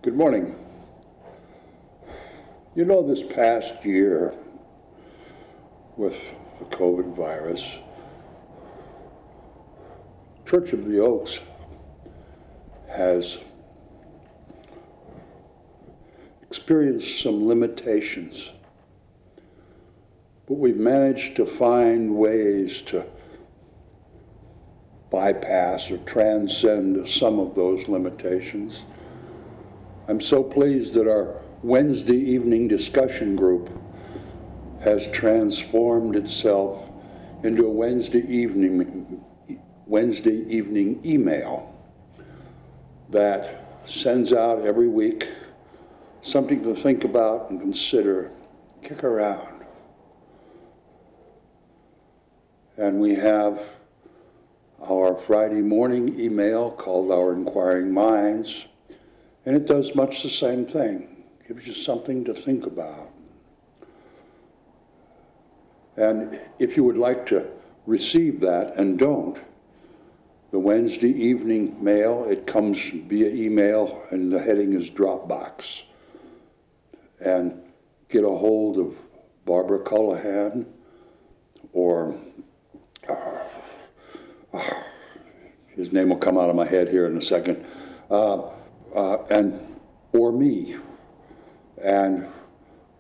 Good morning. You know, this past year with the COVID virus, Church of the Oaks has experienced some limitations, but we've managed to find ways to bypass or transcend some of those limitations. I'm so pleased that our Wednesday evening discussion group has transformed itself into a Wednesday evening email that sends out every week something to think about and consider, kick around. And we have our Friday morning email called Our Inquiring Minds, and it does much the same thing. Gives you something to think about. And if you would like to receive that and don't, the Wednesday evening mail, it comes via email and the heading is Dropbox. And get a hold of Barbara Cullihan or his name will come out of my head here in a second, or me, and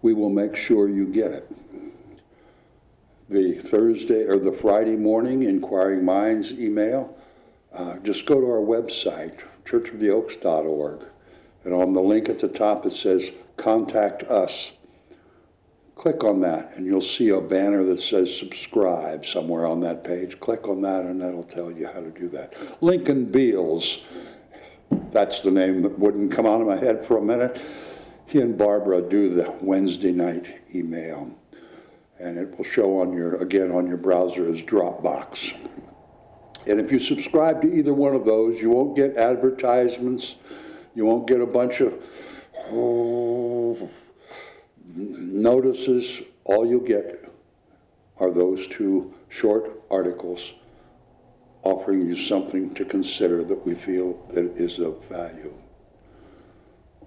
we will make sure you get it. The Thursday or the Friday morning Inquiring Minds email, just go to our website, churchoftheoaks.org, and on the link at the top it says Contact Us. Click on that and you'll see a banner that says subscribe somewhere on that page. Click on that and that'll tell you how to do that. Lincoln Beals, that's the name that wouldn't come out of my head for a minute. He and Barbara do the Wednesday night email, and it will show on your browser as Dropbox. And if you subscribe to either one of those, you won't get advertisements, you won't get a bunch of notices. All you'll get are those two short articles offering you something to consider that we feel that is of value.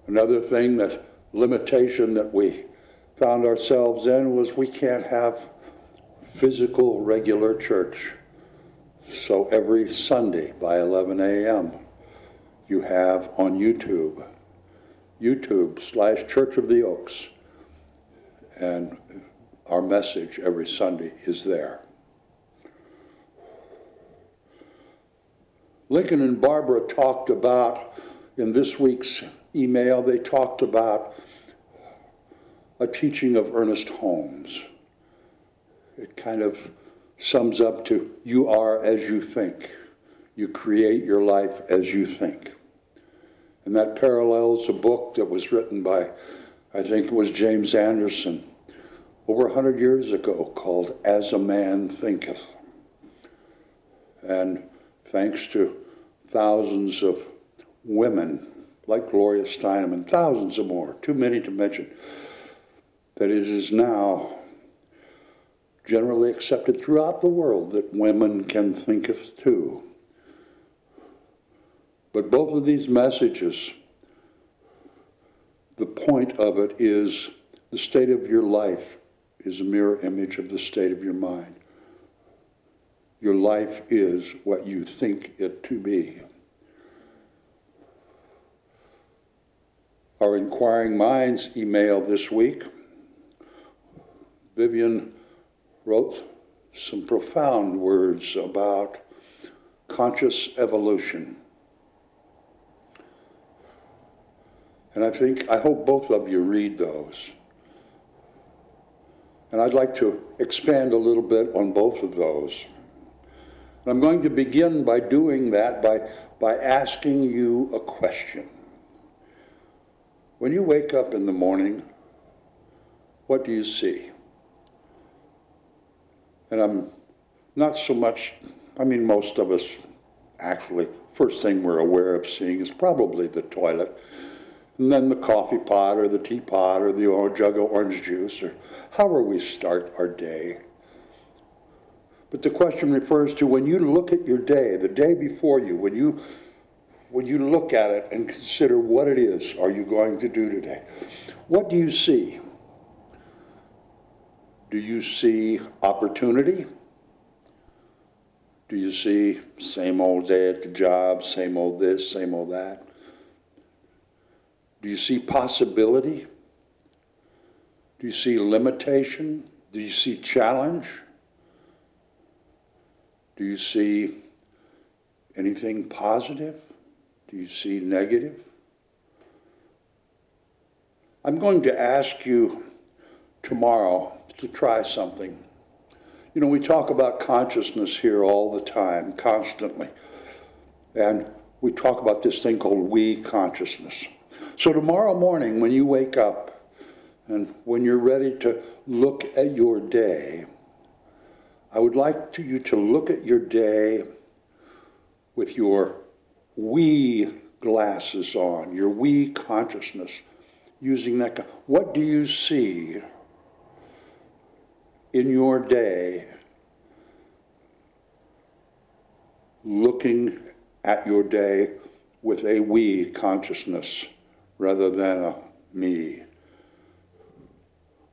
Another thing, that limitation that we found ourselves in, was we can't have physical regular church. So every Sunday by 11 a.m. you have on YouTube/Church of the Oaks, and our message every Sunday is there. Lincoln and Barbara talked about, in this week's email, they talked about a teaching of Ernest Holmes. It kind of sums up to, you are as you think. You create your life as you think. And that parallels a book that was written by, I think it was James Anderson, over 100 years ago, called As a Man Thinketh. And thanks to thousands of women like Gloria Steinem and thousands of more, too many to mention, that it is now generally accepted throughout the world that women can thinketh too. But both of these messages, the point of it is the state of your life is a mirror image of the state of your mind. Your life is what you think it to be. Our Inquiring Minds email this week, Vivian wrote some profound words about conscious evolution. And I hope both of you read those. And I'd like to expand a little bit on both of those. And I'm going to begin by doing that by asking you a question. When you wake up in the morning, what do you see? And I'm not so much, most of us actually, first thing we're aware of seeing is probably the toilet, and then the coffee pot or the teapot or the jug of orange juice, or however we start our day. But the question refers to when you look at your day, the day before you, when you when you look at it and consider what it is are you going to do today, what do you see? Do you see opportunity? Do you see same old day at the job, same old this, same old that? Do you see possibility? Do you see limitation? Do you see challenge? Do you see anything positive? Do you see negative? I'm going to ask you tomorrow to try something. You know, we talk about consciousness here all the time, constantly. And we talk about this thing called we consciousness. So tomorrow morning when you wake up and when you're ready to look at your day, I would like you to look at your day with your we glasses on, your we consciousness, using that. What do you see in your day, looking at your day with a we consciousness rather than a me?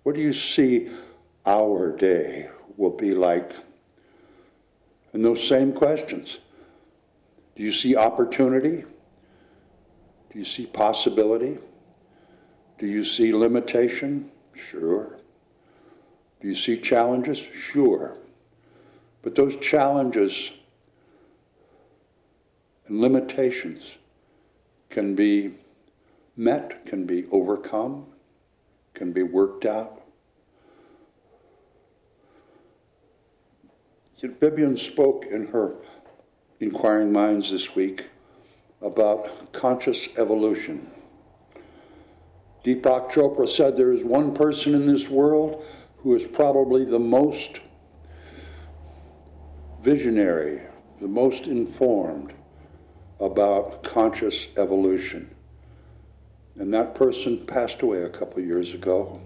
What do you see our day will be like? And those same questions. Do you see opportunity? Do you see possibility? Do you see limitation? Sure. Do you see challenges? Sure. But those challenges and limitations can be met, can be overcome, can be worked out. Vivian spoke in her Inquiring Minds this week about conscious evolution. Deepak Chopra said there is one person in this world who is probably the most visionary, the most informed about conscious evolution. And that person passed away a couple years ago.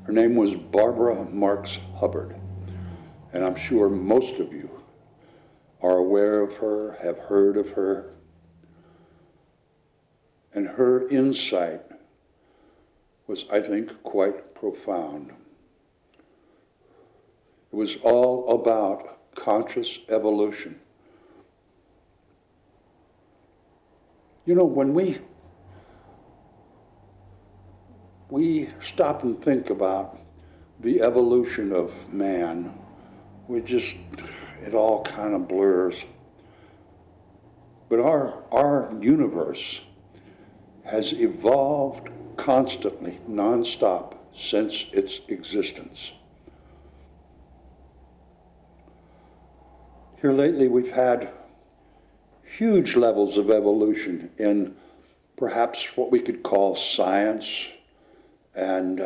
Her name was Barbara Marx Hubbard. And I'm sure most of you are aware of her, have heard of her. And her insight was, I think, quite profound. It was all about conscious evolution. You know, when we stop and think about the evolution of man, it all kind of blurs. But our universe has evolved constantly, nonstop, since its existence. Here lately we've had huge levels of evolution in perhaps what we could call science and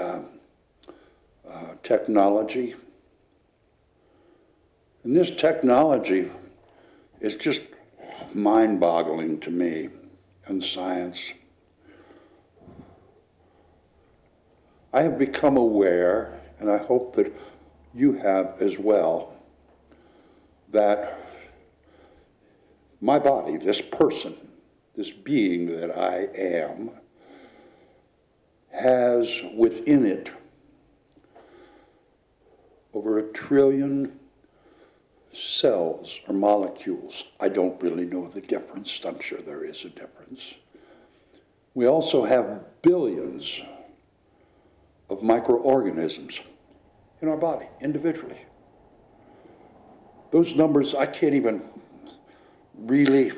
technology. And this technology is just mind-boggling to me, and science. I have become aware, and I hope that you have as well, that my body, this person, this being that I am, has within it over 1 trillion cells or molecules. I don't really know the difference. I'm sure there is a difference. We also have billions of microorganisms in our body, individually. Those numbers, I can't even really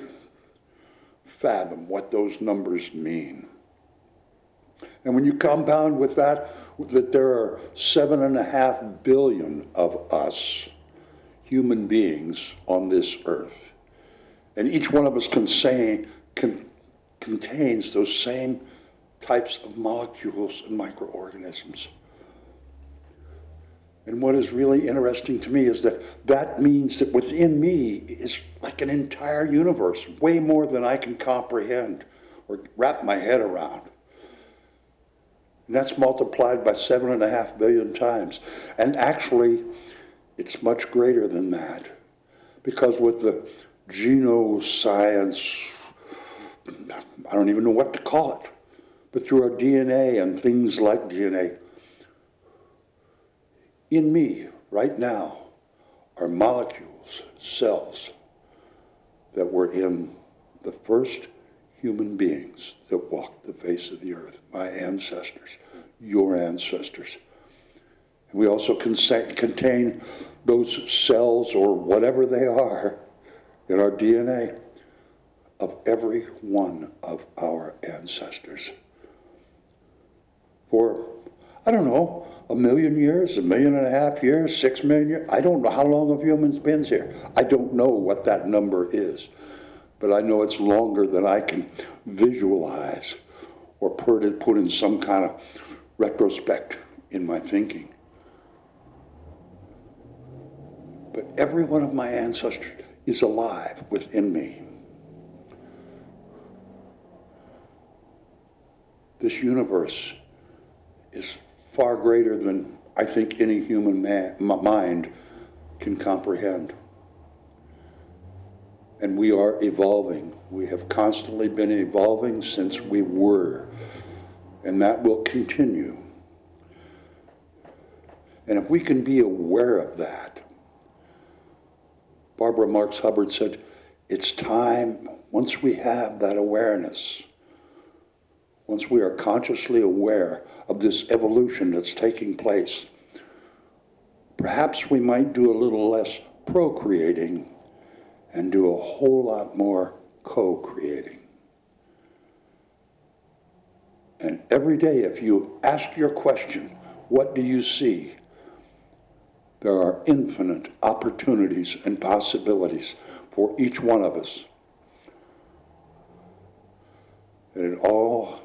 fathom what those numbers mean. And when you compound with that there are 7.5 billion of us, human beings on this earth, and each one of us contains those same types of molecules and microorganisms. And what is really interesting to me is that means that within me is like an entire universe, way more than I can comprehend or wrap my head around. And that's multiplied by 7.5 billion times. And actually, it's much greater than that. Because with the genoscience I don't even know what to call it, but through our DNA and things like DNA, in me right now are molecules, cells, that were in the first human beings that walked the face of the earth, my ancestors, your ancestors. We also contain those cells, or whatever they are, in our DNA of every one of our ancestors. For, I don't know, 1,000,000 years, 1.5 million years, 6 million years, I don't know how long have humans been here. I don't know what that number is, but I know it's longer than I can visualize or put in some kind of retrospect in my thinking. But every one of my ancestors is alive within me. This universe is far greater than I think any human mind can comprehend. And we are evolving. We have constantly been evolving since we were, and that will continue. And if we can be aware of that, Barbara Marx Hubbard said, it's time, once we have that awareness, once we are consciously aware of this evolution that's taking place, perhaps we might do a little less procreating and do a whole lot more co-creating. And every day, if you ask your question, what do you see? There are infinite opportunities and possibilities for each one of us. And it all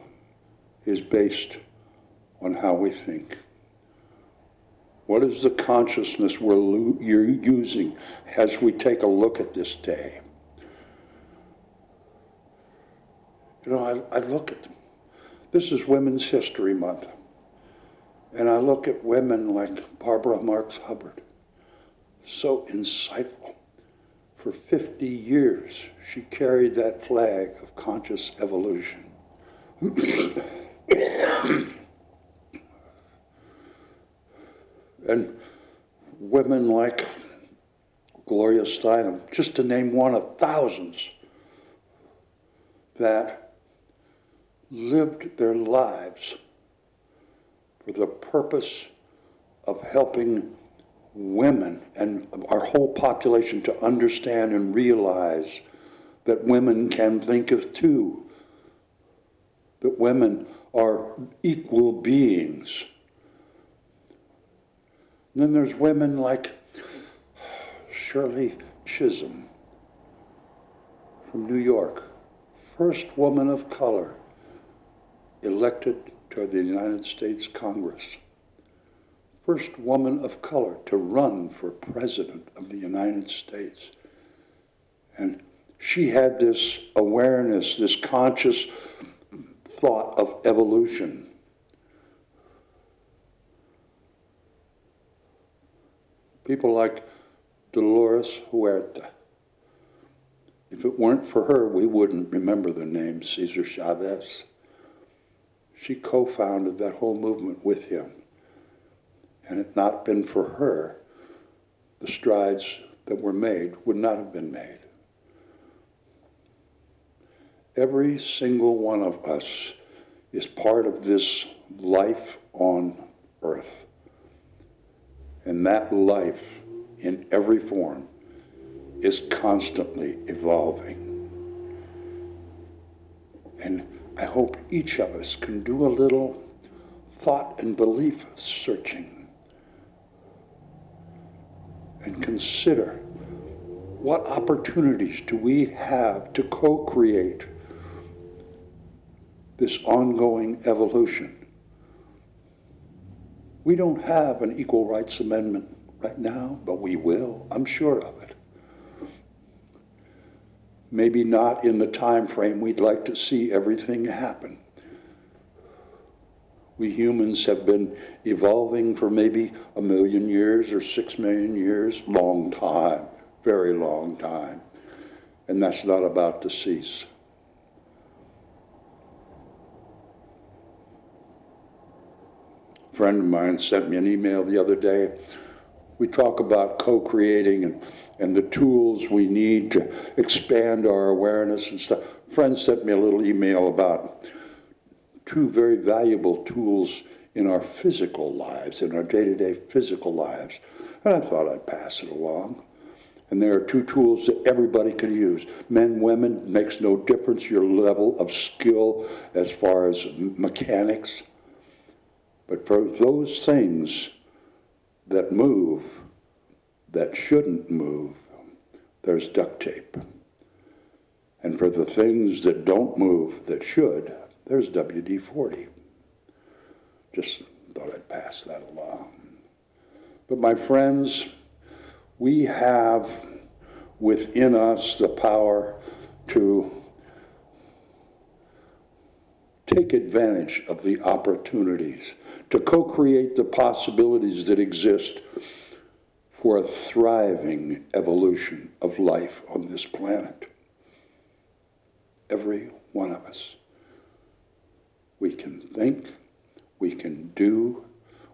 is based on how we think. What is the consciousness you're using as we take a look at this day? You know, I look at, this is Women's History Month, and I look at women like Barbara Marx Hubbard, so insightful. For 50 years, she carried that flag of conscious evolution. And women like Gloria Steinem, just to name one of thousands, that lived their lives for the purpose of helping women and our whole population to understand and realize that women can think of too, that women are equal beings. And then there's women like Shirley Chisholm from New York, first woman of color elected to the United States Congress, first woman of color to run for president of the United States. And she had this awareness, this conscious thought of evolution. People like Dolores Huerta. If it weren't for her, we wouldn't remember the name Cesar Chavez. She co-founded that whole movement with him. And had it not been for her, the strides that were made would not have been made. Every single one of us is part of this life on earth. And that life, in every form, is constantly evolving. And I hope each of us can do a little thought and belief searching and consider what opportunities do we have to co-create this ongoing evolution. We don't have an Equal Rights Amendment right now, but we will, I'm sure of it. Maybe not in the time frame we'd like to see everything happen. We humans have been evolving for maybe 1 million years or 6 million years, long time, very long time. And that's not about to cease. friend of mine sent me an email the other day. We talk about co-creating and the tools we need to expand our awareness and stuff. A friend sent me a little email about 2 very valuable tools in our physical lives, in our day-to-day physical lives. And I thought I'd pass it along. And there are 2 tools that everybody can use. Men, women, makes no difference, your level of skill as far as mechanics. But for those things that move, that shouldn't move, there's duct tape. And for the things that don't move, that should, there's WD-40. Just thought I'd pass that along. But my friends, we have within us the power to take advantage of the opportunities, to co-create the possibilities that exist for a thriving evolution of life on this planet. Every one of us. We can think, we can do,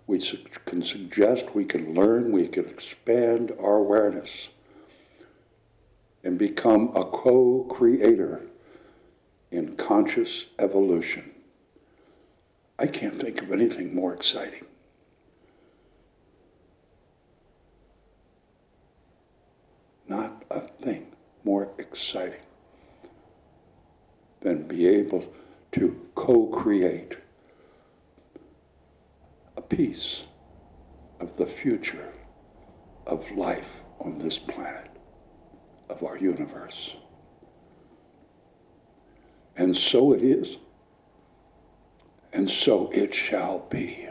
we can suggest, we can learn, we can expand our awareness and become a co-creator in conscious evolution. I can't think of anything more exciting. Not a thing more exciting than be able to co-create a piece of the future of life on this planet, of our universe. And so it is, and so it shall be.